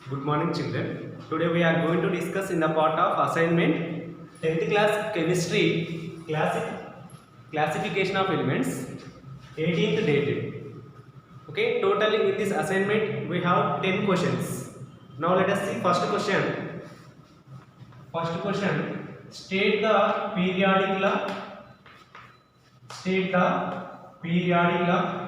Good morning, children. Today we are going to discuss in the part of assignment 10th class chemistry classification of elements 18th dated. Okay, totally in this assignment we have 10 questions. Now let us see first question. First question, state the periodic law. State the periodic law.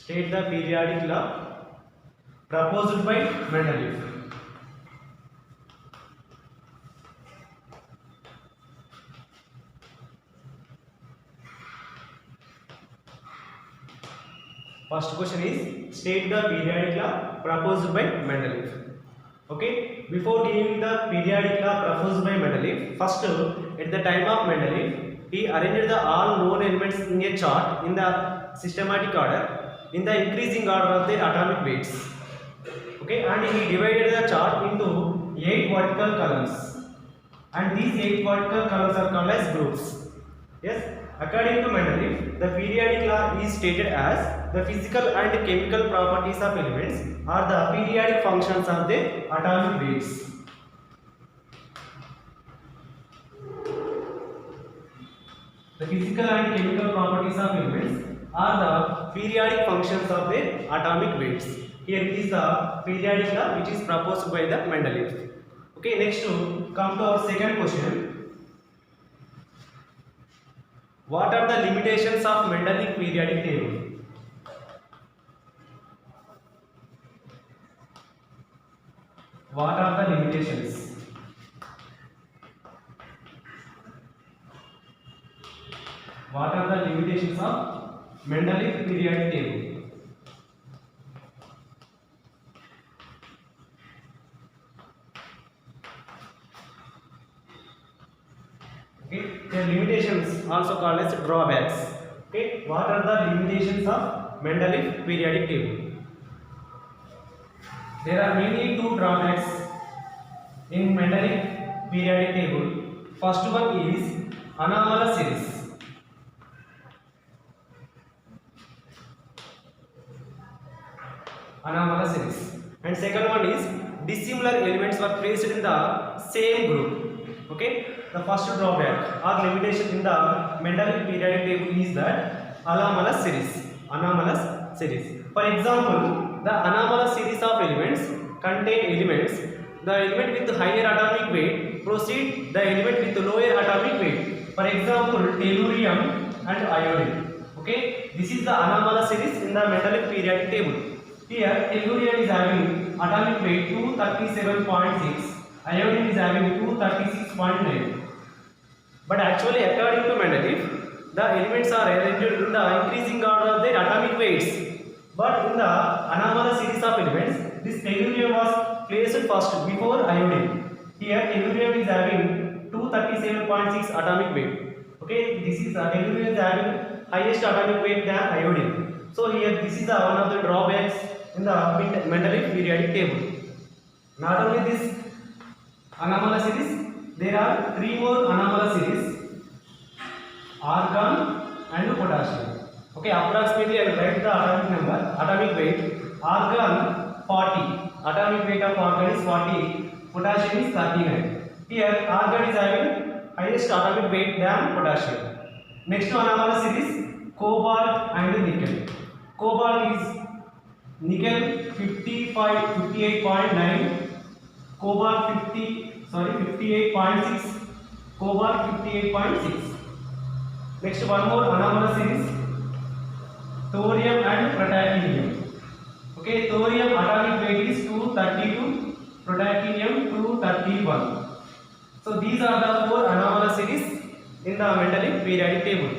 State the periodic law proposed by Mendeleev. First question is state the periodic law proposed by Mendeleev. Okay, before giving the periodic law proposed by Mendeleev, first at the time of Mendeleev, he arranged the all known elements in a chart in the systematic order in the increasing order of their atomic weights. Okay, and he divided the chart into 8 vertical columns, and these 8 vertical columns are called as groups. Yes, according to Mendeleev, the periodic law is stated as the physical and chemical properties of elements are the periodic functions of their atomic weights. The physical and chemical properties of elements are the periodic functions of their atomic weights. Here is the periodic law which is proposed by the Mendeleev. Okay, next to come to our second question. What are the limitations of Mendeleev periodic table? What are the limitations? What are the limitations of Mendeleev periodic table? Okay, their limitations also called as drawbacks. Okay, what are the limitations of Mendeleev periodic table? There are mainly two drawbacks in Mendeleev periodic table. First one is anomalous series. Anomalous series. And second one is dissimilar elements were placed in the same group. Okay. The first drawback or limitation in the Mendeleev periodic table is that anomalous series. Anomalous series. For example, the anomalous series of elements contain elements. The element with higher atomic weight proceed the element with lower atomic weight. For example, tellurium and iodine. Okay, this is the anomalous series in the Mendeleev periodic table. Here, tellurium is having atomic weight 237.6, iodine is having 236.9. But actually, according to Mendeleev, the elements are arranged in the increasing order of their atomic weights. But in the anomalous series of elements, this tellurium was placed first before iodine. Here, tellurium is having 237.6 atomic weight. Okay, this is tellurium is having highest atomic weight than iodine. So here, this is one of the drawbacks in the Mendeleev periodic table. Not only this anomalous series, there are 3 more anomalous series: argon and potassium. Okay, approximately I will write the atomic number, atomic weight. Argon 40, atomic weight of argon is 40, potassium is 39. Here argon is having highest atomic weight than potassium. Next to anomalous series, cobalt and nickel. Cobalt is nickel 58.9, cobalt 58.6, cobalt 58.6. Next one more anomalous series, thorium and protactinium. Okay, thorium atomic weight is 232, protactinium 231. So these are the 4 anomalous series in the Mendeleev periodic table.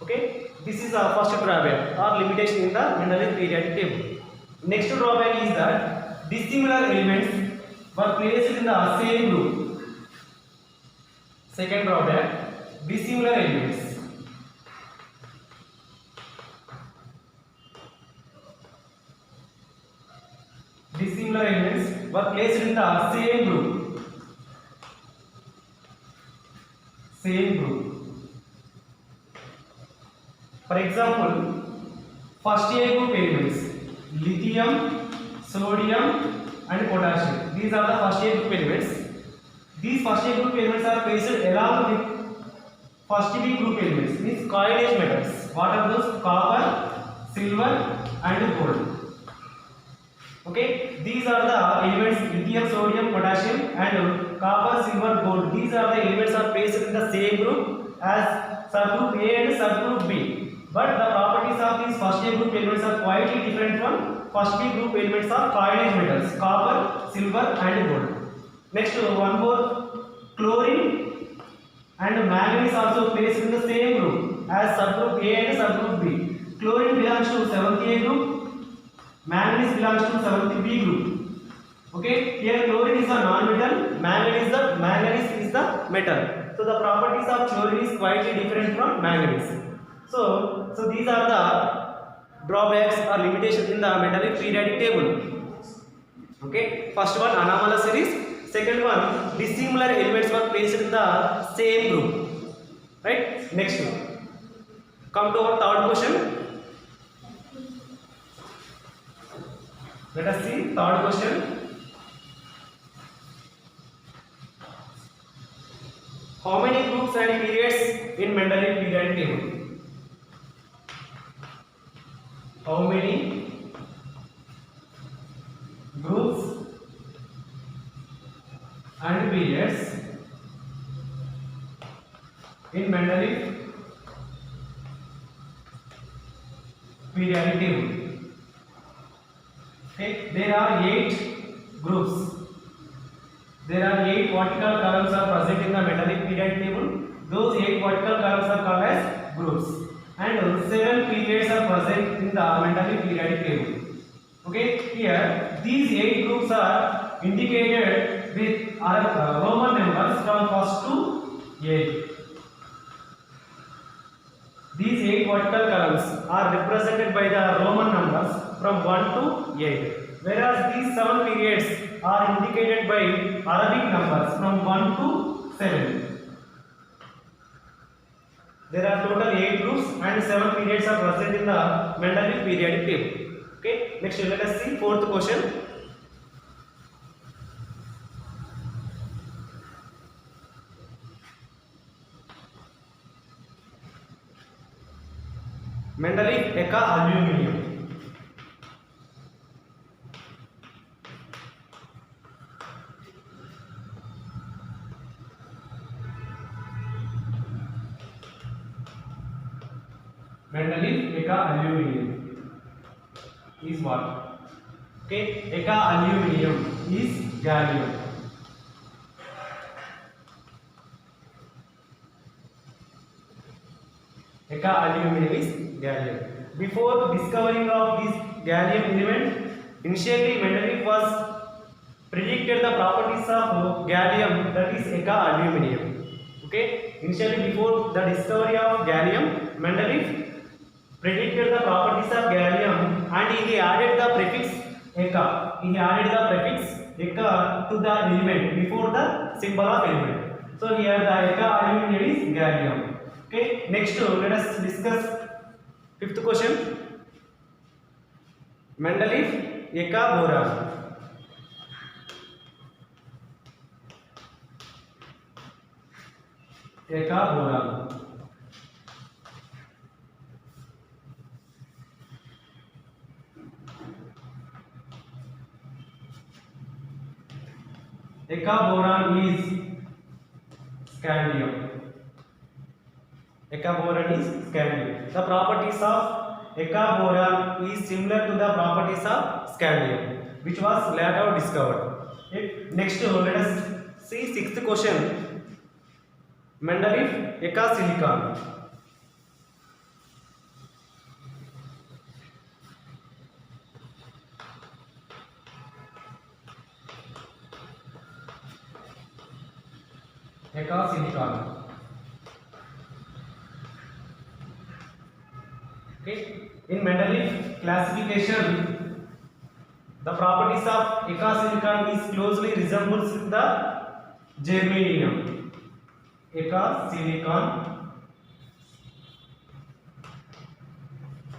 Okay, this is the first drawback or limitation in the Mendeleev periodic table. Next drawback is that dissimilar elements were placed in the same group. Second drawback, dissimilar elements. Dissimilar elements were placed in the same group. Same group. For example, first A group elements: lithium, sodium, and potassium. These are the first A group elements. These first A group elements are placed along with first B group elements, means coinage metals. What are those? Copper, silver, and gold. Okay, these are the elements: lithium, sodium, potassium, and copper, silver, gold. These are the elements are placed in the same group as subgroup A and subgroup B. But the properties of these first A group elements are quite different from first B group elements of coinage metals: copper, silver, and gold. Next, one more: chlorine and manganese also placed in the same group as subgroup A and subgroup B. Chlorine belongs to 7th A group, manganese belongs to 7th B group. Okay, here chlorine is a non-metal, manganese is the metal. So the properties of chlorine is quite different from manganese. So these are the drawbacks or limitations in the metallic periodic table. Okay, first one, anomalous series. Second one, dissimilar elements were placed in the same group. Right? Next one, come to our third question. Let us see third question. How many groups and periods in Mendeleev periodic table? How many groups and periods in Mendeleev periodic table? Okay, there are 8 groups. There are 8 vertical columns are present in the Mendeleev periodic table. Those 8 vertical columns are called as groups, and 7 periods are present in the Mendeleev periodic table. Okay, here these 8 groups are indicated with Roman numbers from 1st to 8. These 8 vertical columns are represented by the Roman numbers from 1 to 8, whereas these 7 periods are indicated by Arabic numbers from 1 to 7. There are total 8 groups and 7 periods are present in the Mendeleev periodic table. Okay, next let us see fourth question. Mendeleev Eka Aluminium. Mendeleev Eka Aluminium is what? Okay, Eka Aluminium is gallium. Eka Aluminium is gallium. Before discovering of this gallium element, initially Mendeleev was predicted the properties of gallium, that is Eka Aluminium. Okay, initially before the discovery of gallium, Mendeleev predicted the properties of gallium and he added the prefix Eka. He added the prefix Eka to the element before the symbol of element. So here the Eka Aluminium is gallium. Okay, next let us discuss fifth question. Mendeleev Eka boron. Eka boron. Eka boron is scandium. Eka boron is scandium. The properties of Eka boron is similar to the properties of scandium, which was later discovered. Next, let us see sixth question. Mendeleev Eka silicon. Eka silicon. Okay, in Mendeleev classification, the properties of Eka silicon is closely resembles with the germanium. Eka silicon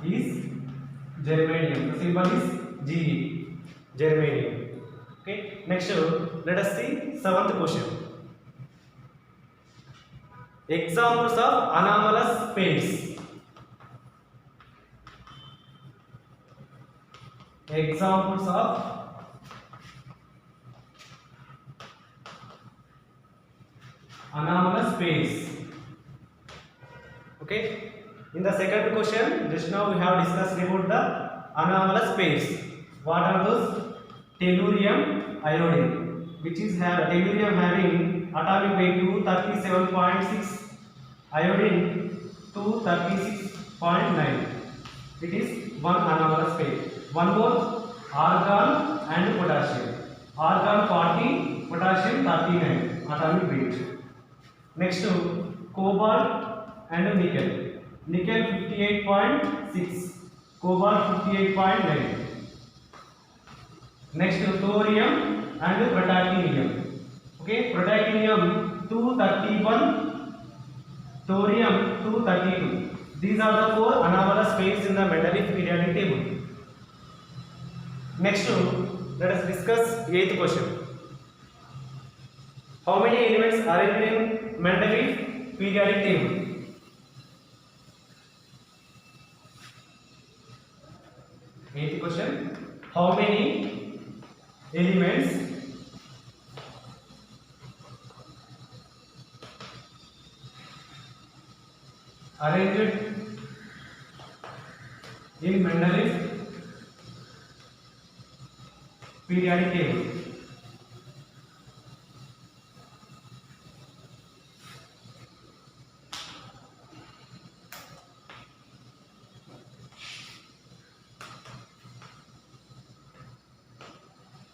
is Germanium. The symbol is Ge. Germanium. Okay. Next, let us see seventh question. Examples of anomalous pairs. Examples of anomalous pairs. Okay. In the second question, just now we have discussed about the anomalous pairs. What are those? Tellurium, iodine, which is tellurium having atomic weight 237.6, iodine 236.9. It is one anomalous pair. One more, argon and potassium. Argon 40, potassium 39 atomic weight. Next to cobalt and nickel. Nickel 58.6, cobalt 58.9. Next to thorium and protactinium. Okay, protactinium 231, thorium 232. These are the four anomalous pairs in the Mendeleev periodic table. Next, let us discuss eighth question. How many elements are in Mendeleev periodic table? Eighth question. How many elements arranged in Mendeleev periodic table?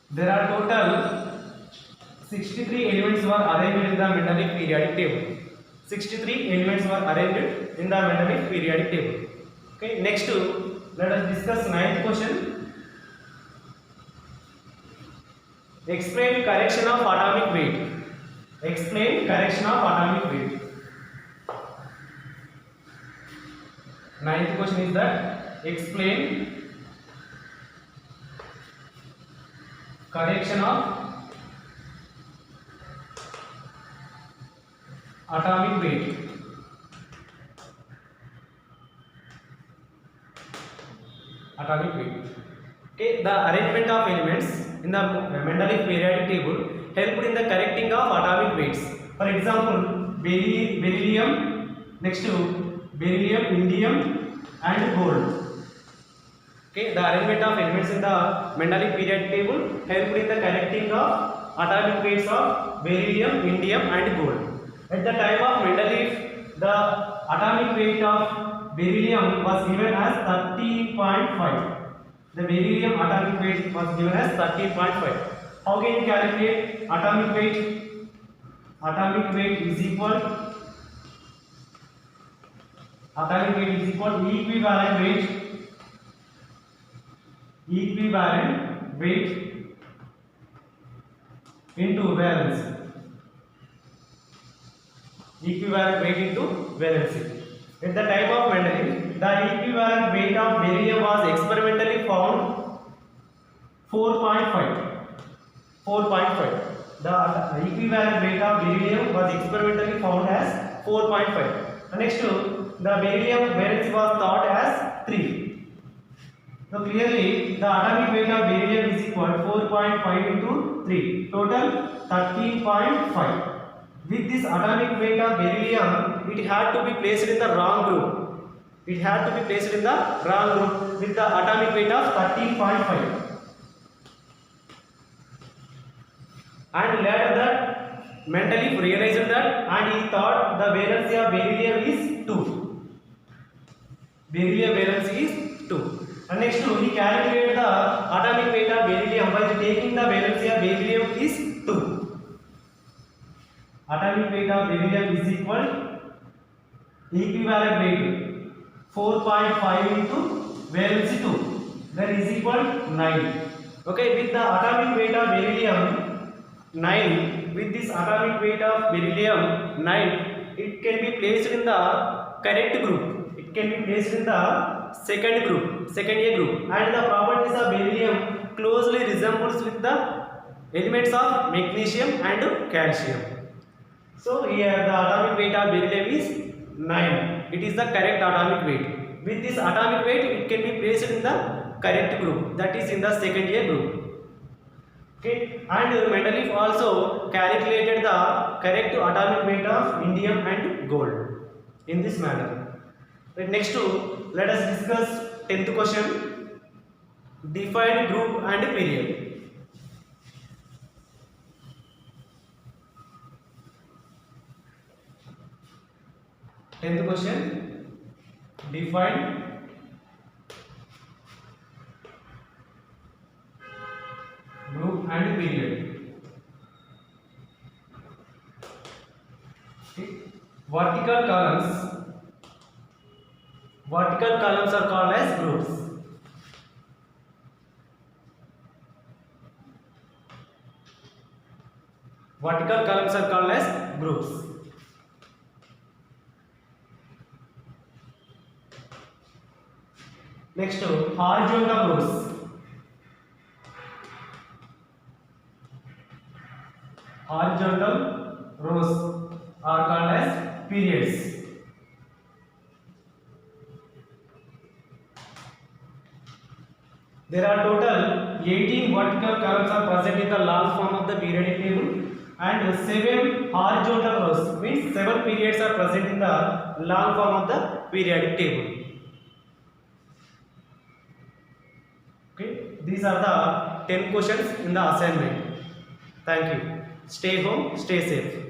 There are total 63 elements were arranged in the Mendeleev periodic table. 63 elements were arranged in the Mendeleev periodic table. Okay, next let us discuss ninth question. Explain correction of atomic weight. Explain correction of atomic weight. Ninth question is that explain correction of atomic weight. Atomic weight. Okay, the arrangement of elements in the Mendeleev periodic table helped in the correcting of atomic weights. For example, beryllium, next to beryllium, indium, and gold. Okay, the arrangement of elements in the Mendeleev periodic table helped in the correcting of atomic weights of beryllium, indium, and gold. At the time of Mendeleev, the atomic weight of beryllium was given as 13.5. The beryllium atomic weight was given as 13.5. How can you calculate atomic weight? Atomic weight is equal equivalent weight into valence. Equivalent weight into valency. At the time of Mendeleev, the equivalent weight of beryllium was experimentally found 4.5. 4.5. The equivalent weight of beryllium was experimentally found as 4.5. Next, the beryllium valency was thought as 3. So clearly, the atomic weight of beryllium is equal to 4.5 into 3. Total 13.5. With this atomic weight of beryllium, it had to be placed in the wrong group. It had to be placed in the wrong group with the atomic weight of 13.5. And later that Mendeleev realized that, and he thought the valency of beryllium is 2. Beryllium valency is 2. And next he calculated the atomic weight of beryllium by taking the valency of beryllium is 2. Atomic weight of beryllium is equal equivalent weight 4.5 into valency 2, that is equal 9. Okay, with the atomic weight of beryllium 9, with this atomic weight of beryllium 9, it can be placed in the correct group. It can be placed in the second group, second A group, and the properties of beryllium closely resembles with the elements of magnesium and calcium. So here the atomic weight of beryllium is 9. It is the correct atomic weight. With this atomic weight, it can be placed in the correct group, that is in the second A group. Okay, and Mendeleev also calculated the correct atomic weight of indium and gold in this manner. Right, next let us discuss 10th question. Define group and period. Tenth question. Define group and period. Okay. Vertical columns are called as groups. Vertical columns are called as groups. Next, horizontal rows. Horizontal rows are called as periods. There are total 18 vertical columns are present in the log form of the periodic table, and 7 horizontal rows means 7 periods are present in the log form of the periodic table. Okay, these are the 10 questions in the assignment. Thank you. Stay home, stay safe.